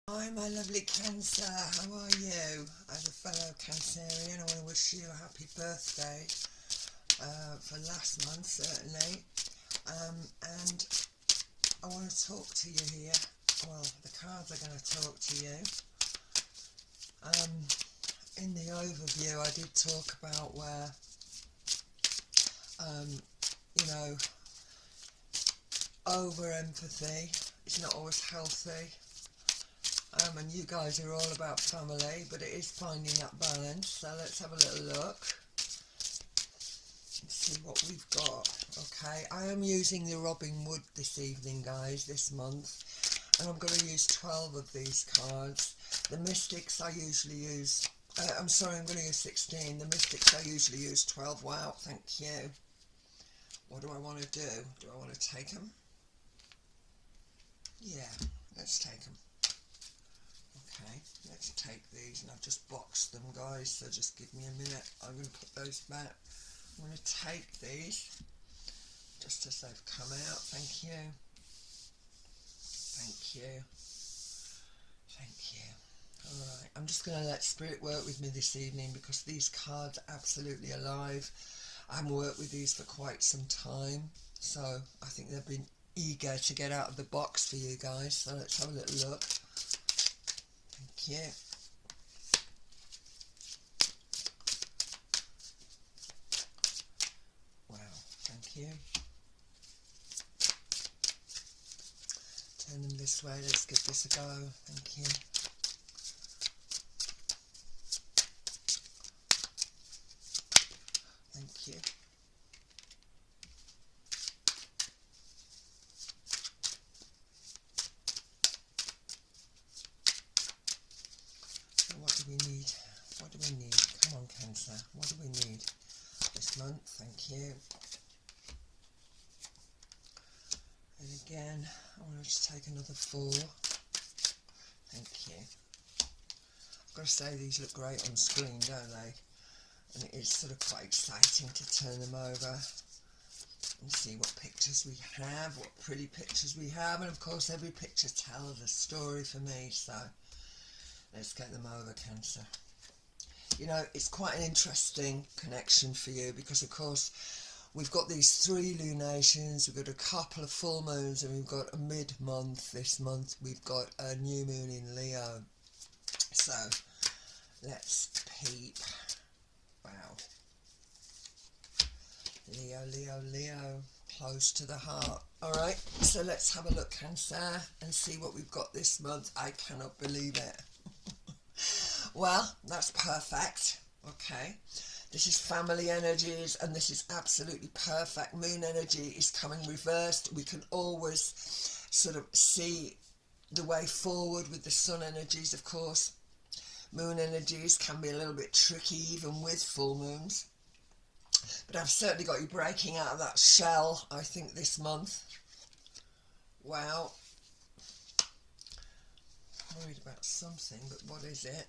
Hi, my lovely Cancer. How are you? As a fellow Cancerian, I want to wish you a happy birthday for last month, certainly. And I want to talk to you here. Well, the cards are going to talk to you. Um, in the overview, I did talk about where, um, you know, over empathy is not always healthy. And you guys are all about family, but it is finding that balance. So let's have a little look and see what we've got. Okay, I am using the Robin Wood this evening, guys, this month, and I'm going to use 12 of these cards. The Mystics I usually use, I'm going to use 16. The Mystics I usually use 12. Wow, thank you. What do I want to do? Do I want to take them? Yeah, let's take them. Okay, let's take these, and I've just boxed them, guys, so just give me a minute. I'm going to put those back. I'm going to take these just as they've come out. Thank you. Thank you. Thank you. Alright, I'm just going to let Spirit work with me this evening because these cards are absolutely alive. I haven't worked with these for quite some time, so I think they've been eager to get out of the box for you guys. So let's have a little look. Thank you. Wow, thank you. Turn them this way, let's give this a go. Thank you. Thank you. So what do we need? What do we need? Come on, Cancer. What do we need this month? Thank you. And again, I want to just take another 4. Thank you. I've got to say, these look great on screen, don't they? And it is sort of quite exciting to turn them over and see what pictures we have, what pretty pictures we have. And of course, every picture tells a story for me, so let's get them over, Cancer. You know, it's quite an interesting connection for you because, of course, we've got these 3 lunations, we've got a couple of full moons, and we've got a mid-month. This month we've got a new moon in Leo. So let's peep. Wow. Leo, Leo, Leo. Close to the heart. Alright, so let's have a look, Cancer, and see what we've got this month. I cannot believe it. Well, that's perfect. Okay. This is family energies, and this is absolutely perfect. Moon energy is coming reversed. We can always sort of see the way forward with the sun energies, of course. Moon energies can be a little bit tricky even with full moons. But I've certainly got you breaking out of that shell, I think, this month. Wow. Worried about something, but what is it?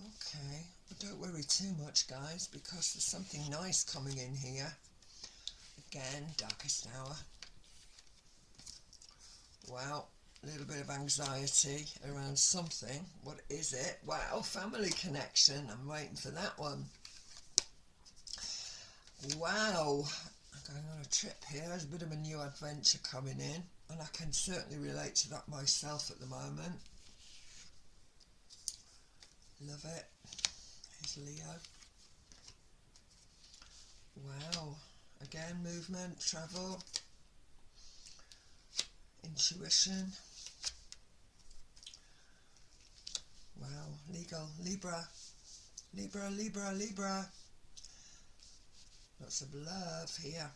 Okay, but don't worry too much, guys, because there's something nice coming in here. Again, darkest hour. Wow, a little bit of anxiety around something. What is it? Wow, family connection. I'm waiting for that one. Wow, I'm going on a trip here. There's a bit of a new adventure coming in, and I can certainly relate to that myself at the moment. Love it. Here's Leo. Wow. Again, movement, travel, intuition. Wow. Legal. Libra. Libra, Libra, Libra. Lots of love here.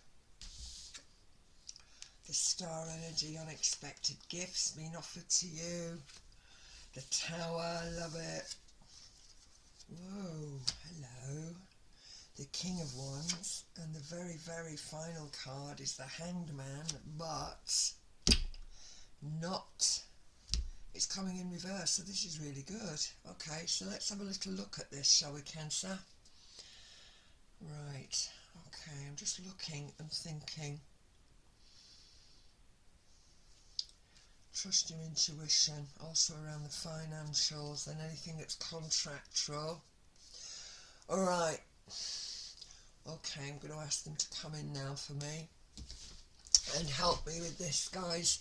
The star energy, unexpected gifts being offered to you. The tower, love it. Whoa, hello. The King of Wands, and the very, very final card is the Hanged Man, but not. It's coming in reverse, so this is really good. Okay, so let's have a little look at this, shall we, Cancer? Right, okay, I'm just looking and thinking. Trust your intuition, also around the financials and anything that's contractual. Alright, okay, I'm going to ask them to come in now for me and help me with this, guys.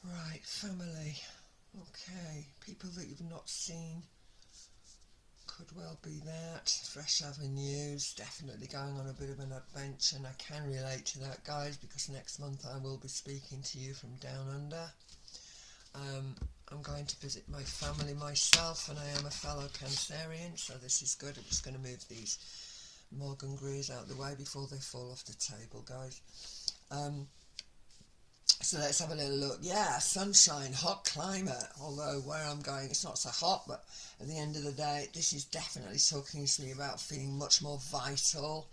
Right, family. Okay, people that you've not seen. Could well be that. Fresh avenues, definitely going on a bit of an adventure, and I can relate to that, guys, because next month I will be speaking to you from down under. I'm going to visit my family myself, and I am a fellow Cancerian, so this is good. I'm just going to move these Morgan Greers out of the way before they fall off the table, guys. So let's have a little look. Yeah, sunshine, hot climate, although where I'm going it's not so hot, but at the end of the day this is definitely talking to me about feeling much more vital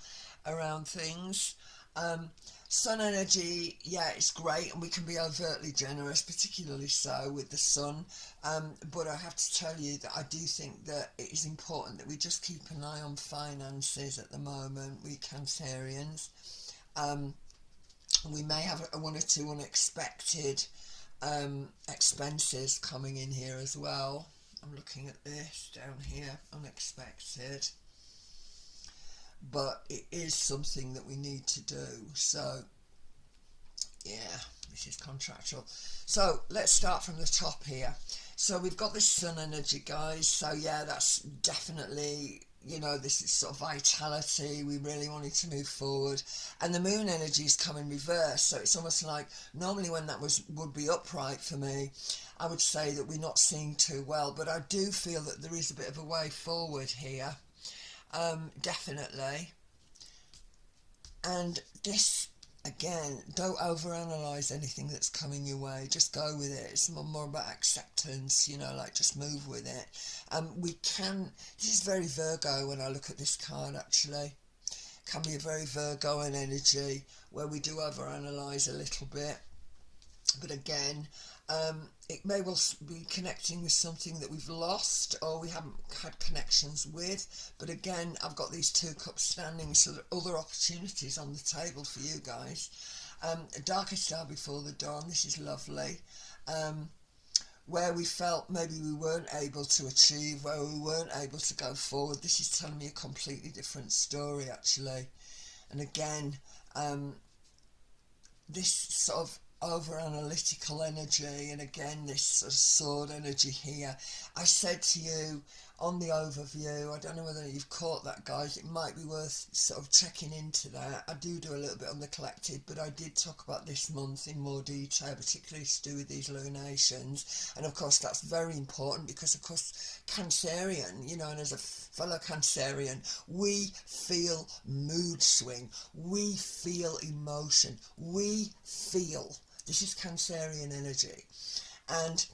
around things. Sun energy, yeah, it's great, and we can be overtly generous, particularly so with the sun, but I have to tell you that I do think that it is important that we just keep an eye on finances at the moment, we Cancerians. We may have one or two unexpected expenses coming in here as well. I'm looking at this down here, unexpected, but it is something that we need to do. So yeah, this is contractual. So let's start from the top here. So we've got this sun energy, guys. So yeah, that's definitely, you know, this is sort of vitality. We really wanted to move forward, and the moon energies come in reverse. So it's almost like normally when that would be upright for me, I would say that we're not seeing too well, but I do feel that there is a bit of a way forward here, definitely. And this, again, don't overanalyze anything that's coming your way. Just go with it. It's more about acceptance, you know, like just move with it. This is very Virgo when I look at this card, actually. Can be a very Virgoan energy where we do overanalyze a little bit. But again, it may well be connecting with something that we've lost or we haven't had connections with. But again, I've got these 2 cups standing, so there are other opportunities on the table for you guys. A darkest hour before the dawn. This is lovely. Where we felt maybe we weren't able to achieve, where we weren't able to go forward. This is telling me a completely different story, actually. And again, this sort of over analytical energy, and again this sort of sword energy here. I said to you on the overview, I don't know whether you've caught that, guys, it might be worth sort of checking into that. I do a little bit on the collective, but I did talk about this month in more detail, particularly to do with these lunations, and of course that's very important because of course Cancerian, you know, and as a fellow Cancerian, we feel mood swing, we feel emotion, we feel. This is Cancerian energy, and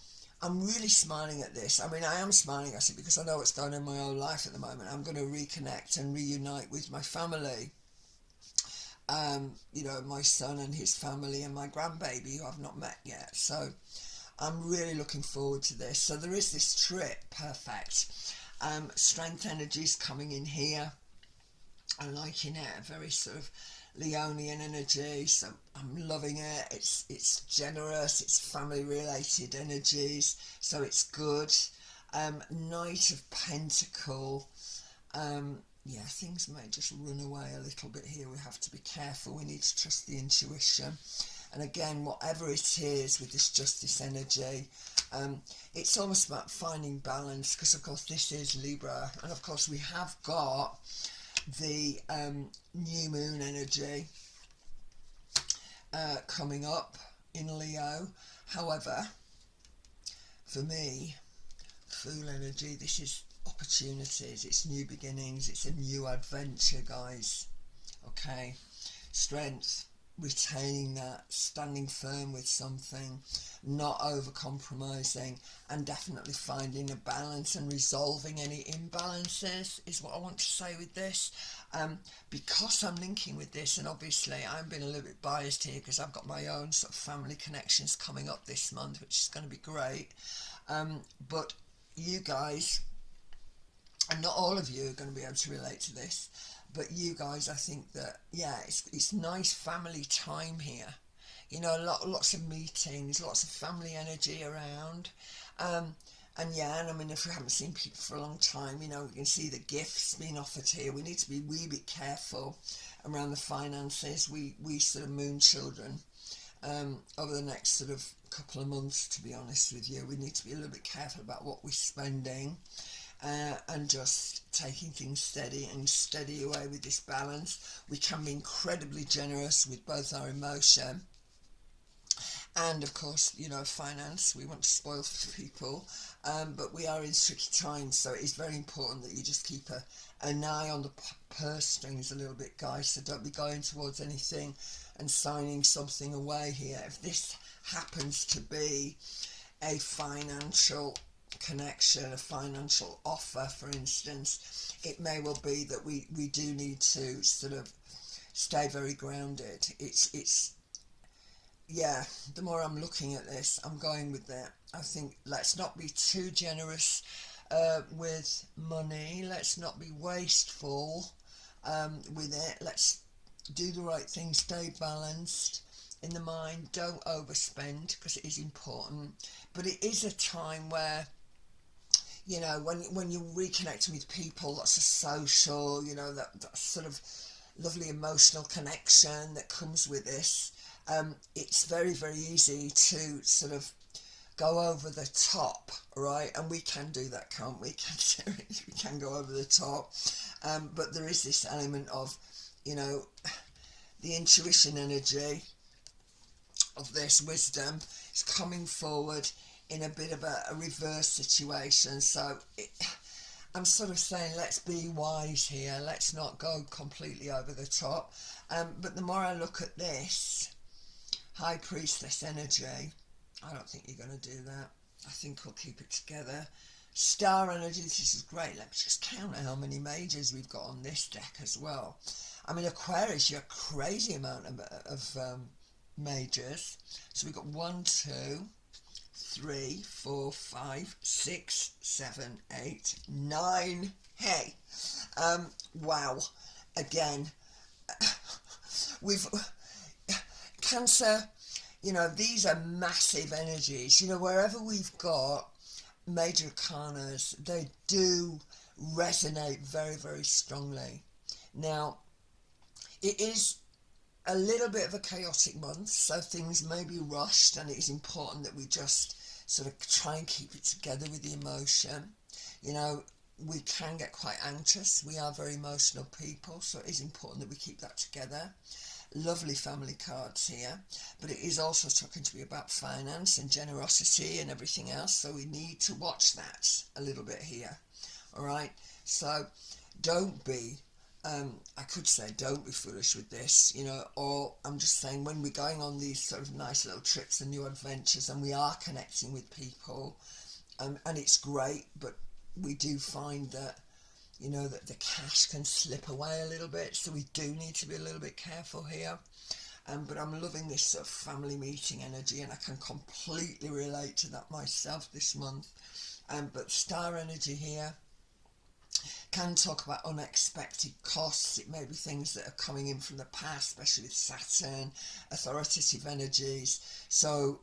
I'm really smiling at this. I mean, I am smiling at it because I know what's going on in my own life at the moment. I'm going to reconnect and reunite with my family. You know, my son and his family and my grandbaby who I've not met yet. So I'm really looking forward to this. So there is this trip, perfect. Strength energies coming in here. I'm liking it, very sort of Leonian energy, so I'm loving it. It's generous, it's family related energies, so it's good. Knight of Pentacle. Yeah, things may just run away a little bit here. We have to be careful. We need to trust the intuition. And again, whatever it is with this Justice energy, it's almost about finding balance, because of course this is Libra, and of course we have got the new moon energy coming up in Leo. However, for me, Fool energy, this is opportunities, it's new beginnings, it's a new adventure, guys. Okay, strength, retaining that, standing firm with something, not over compromising, and definitely finding a balance and resolving any imbalances is what I want to say with this. Because I'm linking with this, and obviously I'm being a little bit biased here because I've got my own sort of family connections coming up this month, which is going to be great. But you guys, and not all of you are going to be able to relate to this, but you guys, I think that, yeah, it's nice family time here. you know, lots of meetings, lots of family energy around. And yeah, and I mean, if we haven't seen people for a long time, you know, we can see the gifts being offered here. We need to be a wee bit careful around the finances. We sort of moon children, over the next sort of couple of months, to be honest with you. We need to be a little bit careful about what we're spending, and just taking things steady away with this balance. We can be incredibly generous with both our emotion and, of course, you know, finance. We want to spoil for people, but we are in tricky times, so it is very important that you just keep an eye on the purse strings a little bit, guys. So don't be going towards anything and signing something away here. If this happens to be a financial connection, a financial offer, for instance, it may well be that we do need to sort of stay very grounded. It's yeah, the more I'm looking at this, I'm going with that. I think let's not be too generous with money. Let's not be wasteful with it. Let's do the right thing, stay balanced in the mind, don't overspend, because it is important. But it is a time where, you know, when you're reconnecting with people, lots of social, you know, that sort of lovely emotional connection that comes with this. It's very, very easy to sort of go over the top, right? And we can do that, can't we? We can go over the top. But there is this element of, you know, the intuition energy of this wisdom is coming forward in a bit of a reverse situation. So I'm sort of saying, let's be wise here. Let's not go completely over the top. But the more I look at this High Priestess energy, I don't think you're going to do that. I think we'll keep it together. Star energy, this is great. Let's just count how many majors we've got on this deck as well. I mean, Aquarius, you're a crazy amount of majors. So we've got 1, 2, 3, 4, 5, 6, 7, 8, 9. Hey, wow. Again, we've Cancer, you know, these are massive energies. You know, wherever we've got major arcanas, they do resonate very, very strongly. Now, it is a little bit of a chaotic month, so things may be rushed, and it is important that we just sort of try and keep it together with the emotion. You know, we can get quite anxious. We are very emotional people, so it is important that we keep that together. Lovely family cards here, but it is also talking to me about finance and generosity and everything else, so we need to watch that a little bit here. All right, so don't be I could say don't be foolish with this, you know, or I'm just saying, when we're going on these sort of nice little trips and new adventures and we are connecting with people, and it's great, but we do find that, you know, that the cash can slip away a little bit, so we do need to be a little bit careful here. But I'm loving this sort of family meeting energy, and I can completely relate to that myself this month. But star energy here can talk about unexpected costs. It may be things that are coming in from the past, especially with Saturn, authoritative energies. So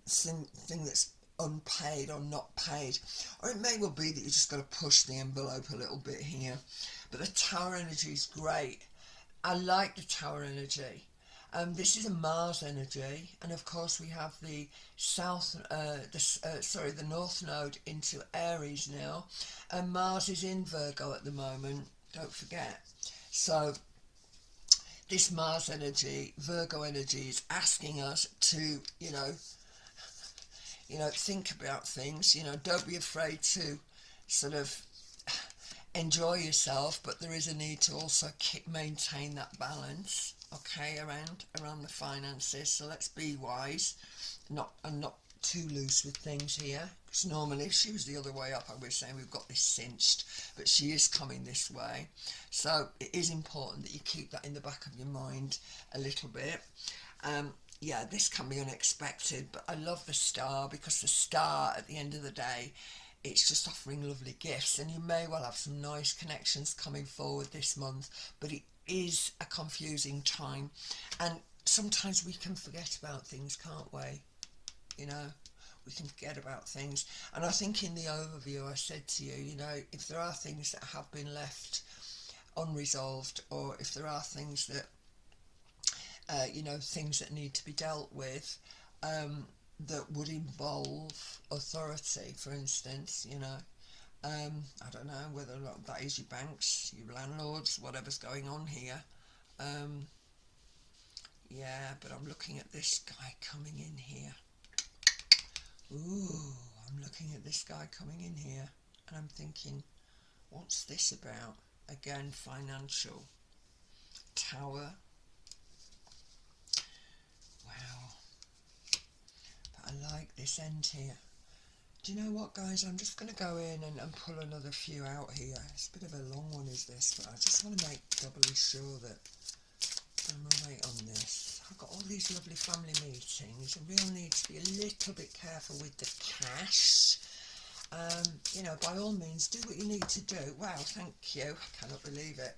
thing that's unpaid or not paid, or it may well be that you just got to push the envelope a little bit here. But the Tower energy is great. I like the Tower energy. This is a Mars energy, and of course we have the the North Node into Aries now, and Mars is in Virgo at the moment. Don't forget. So this Mars energy, Virgo energy, is asking us to, you know, think about things. You know, don't be afraid to sort of enjoy yourself, but there is a need to also maintain that balance, okay, around the finances. So let's be wise, not too loose with things here, because normally if she was the other way up, I would say we've got this cinched, but she is coming this way. So it is important that you keep that in the back of your mind a little bit. Yeah, this can be unexpected, but I love the star, because the star, at the end of the day, it's just offering lovely gifts, and you may well have some nice connections coming forward this month, but it is a confusing time. And sometimes we can forget about things, can't we? You know, we can forget about things. And I think in the overview I said to you, you know, if there are things that have been left unresolved, or if there are things that, you know, things that need to be dealt with, that would involve authority, for instance, you know. I don't know whether or not that is your banks, your landlords, whatever's going on here. Um, yeah, but I'm looking at this guy coming in here. Ooh, I'm looking at this guy coming in here, and I'm thinking, what's this about? Again, financial. Tower. Wow. But I like this end here. Do you know what, guys? I'm just going to go in and pull another few out here. It's a bit of a long one, is this, but I just want to make doubly sure that I'm right on this. I've got all these lovely family meetings. I really need to be a little bit careful with the cash. You know, by all means, do what you need to do. Wow, thank you. I cannot believe it.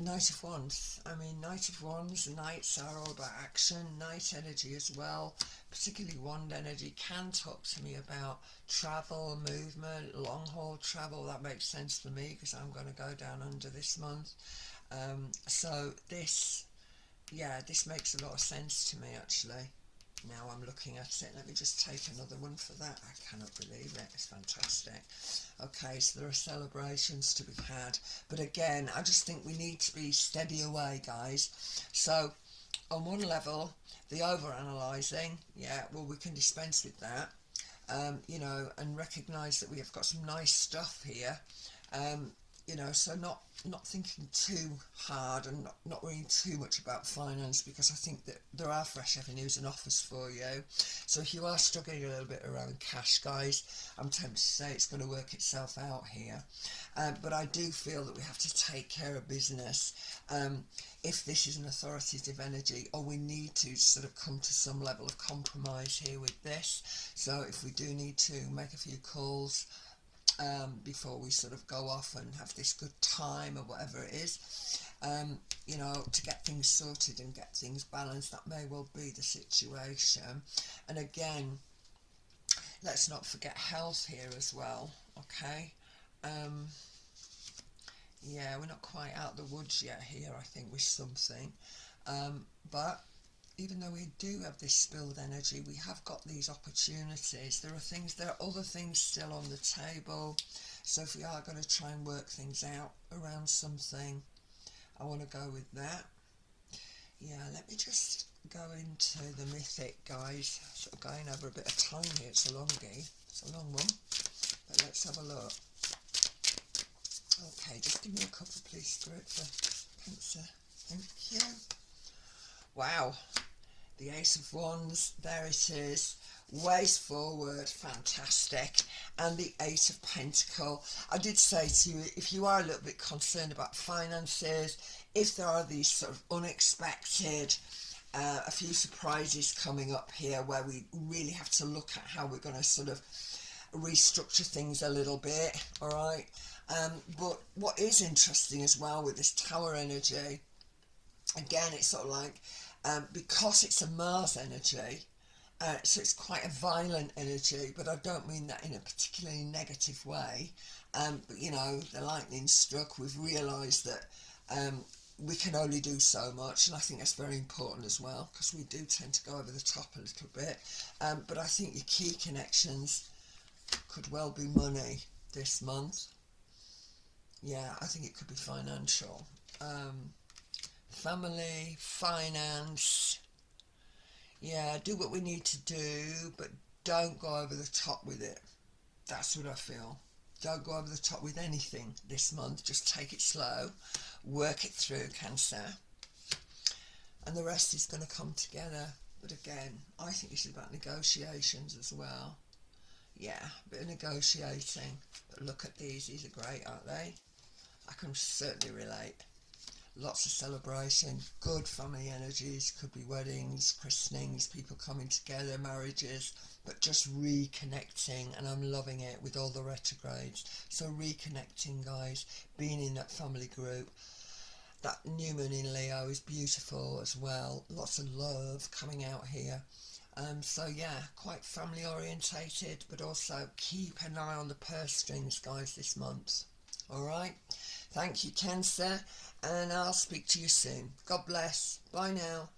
Knight of Wands. I mean, Knight of Wands, Knights are all about action. Knight energy as well, particularly Wand energy, can talk to me about travel, movement, long haul travel. That makes sense for me because I'm going to go down under this month. So this, yeah, this makes a lot of sense to me actually. Now I'm looking at it. Let me just take another one for that. I cannot believe it. It's fantastic. Okay, so there are celebrations to be had. But again, I just think we need to be steady away, guys. So on one level, the over-analysing, yeah, well, we can dispense with that. You know, and recognise that we have got some nice stuff here. You know, so not thinking too hard and not worrying too much about finance, because I think that there are fresh avenues and offers for you. So if you are struggling a little bit around cash, guys, I'm tempted to say it's going to work itself out here. But I do feel that we have to take care of business. If this is an authoritative energy, or we need to sort of come to some level of compromise here with this. So if we do need to make a few calls, before we sort of go off and have this good time or whatever it is, you know, to get things sorted and get things balanced, that may well be the situation. And again, let's not forget health here as well, okay? Yeah, we're not quite out of the woods yet here, I think, with something. But even though we do have this spilled energy, we have got these opportunities. There are other things still on the table. So if we are going to try and work things out around something, I want to go with that. Yeah, let me just go into the mythic, guys. Sort of going over a bit of time here. It's a longie. It's a long one. But let's have a look. Okay, just give me a couple, please, Spirit, for Cancer. Thank you. Wow. The Ace of Wands, there it is, ways forward, fantastic, and the Eight of Pentacles. I did say to you, if you are a little bit concerned about finances, if there are these sort of unexpected, a few surprises coming up here where we really have to look at how we're going to sort of restructure things a little bit, all right? But what is interesting as well with this Tower energy, again, it's sort of like, because it's a Mars energy, so it's quite a violent energy, but I don't mean that in a particularly negative way. But you know, the lightning struck, we've realised that we can only do so much, and I think that's very important as well, because we do tend to go over the top a little bit. But I think your key connections could well be money this month. Yeah, I think it could be financial. Family, finance, yeah, do what we need to do, but don't go over the top with it. That's what I feel. Don't go over the top with anything this month. Just take it slow, work it through, Cancer, and the rest is going to come together. But again, I think this is about negotiations as well. Yeah, a bit of negotiating. But look at these are great, aren't they? I can certainly relate. Lots of celebration, good family energies, could be weddings, christenings, people coming together, marriages, but just reconnecting, and I'm loving it with all the retrogrades. So reconnecting, guys, being in that family group, that new moon in Leo is beautiful as well. Lots of love coming out here. So yeah, quite family orientated, but also keep an eye on the purse strings, guys, this month. Alright, thank you, Cancer, and I'll speak to you soon. God bless. Bye now.